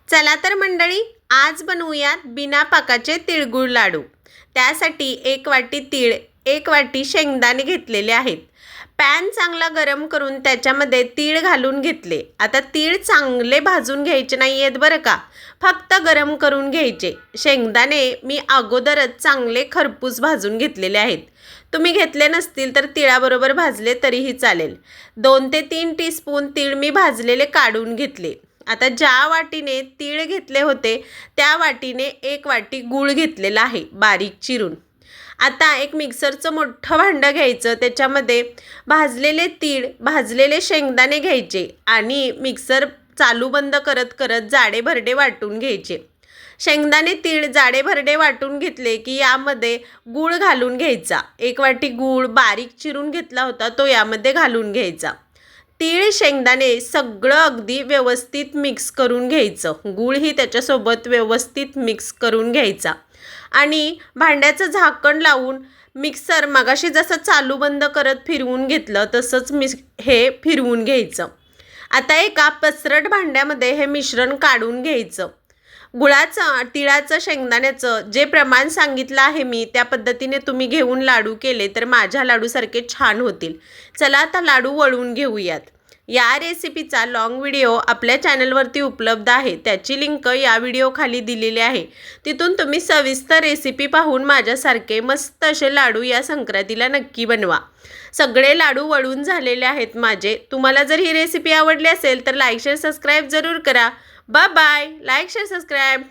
चला तर मंडळी, आज बनवूयात बिना पाकाचे तिळगुळ लाडू। त्यासाठी 1 वाटी तीळ, 1 वाटी शेंगदाणे घेतलेले आहेत। पॅन चांगला गरम करून त्याच्यामध्ये तीळ घालून घेतले। आता तीळ चांगले भाजून घ्यायचे नाही आहेत बरं का, फक्त गरम करून घ्यायचे। शेंगदाणे मी अगोदरच चांगले खरपूस भाजून घेतलेले आहेत। तुम्ही घेतले नसतील तर तिळाबरोबर भाजले तरीही चालेल। 2 ते 3 टीस्पून तीळ मी भाजलेले काढून घेतले। आता ज्या वाटीने तीळ घेतले होते त्या वाटीने 1 वाटी गूळ घेतलेला आहे बारीक चिरून। आता एक मिक्सरचं मोठं भांडं घ्यायचं, त्याच्यामध्ये भाजलेले तीळ, भाजलेले शेंगदाणे घ्यायचे आणि मिक्सर चालू बंद करत करत जाडे भरडे वाटून घ्यायचे। शेंगदाणे तीळ जाडे भरडे वाटून घेतले की यामध्ये गूळ घालून घ्यायचा। 1 वाटी गूळ बारीक चिरून घेतला होता तो यामध्ये घालून घ्यायचा। तीळ शेंगदाणे सगळं अगदी व्यवस्थित मिक्स करून घ्यायचं। गूळही त्याच्यासोबत व्यवस्थित मिक्स करून घ्यायचा आणि भांड्याचं झाकण लावून मिक्सर मगाशी जसं चालू बंद करत फिरवून घेतलं तसंच हे फिरवून घ्यायचं। आता एका पसरट भांड्यामध्ये हे मिश्रण काढून घ्यायचं। गुळाचं, तिळाचं, शेंगदाण्याचं जे प्रमाण सांगितलं आहे मी त्या पद्धतीने तुम्ही घेऊन लाडू केले तर माझ्या लाडूसारखे छान होतील। चला आता लाडू वळून घेऊयात। या रेसिपीचा लॉंग व्हिडिओ आपल्या चॅनलवरती उपलब्ध आहे, त्याची लिंक या व्हिडिओ खाली दिलेली आहे। तिथून तुम्ही सविस्तर रेसिपी पाहून माझ्यासारखे मस्त असे लाडू या संक्रांतीला नक्की बनवा। सगळे लाडू वळून झालेले आहेत माझे। तुम्हाला जर ही रेसिपी आवडली असेल तर लाईक शेअर सबस्क्राईब जरूर करा। Bye bye, like share subscribe.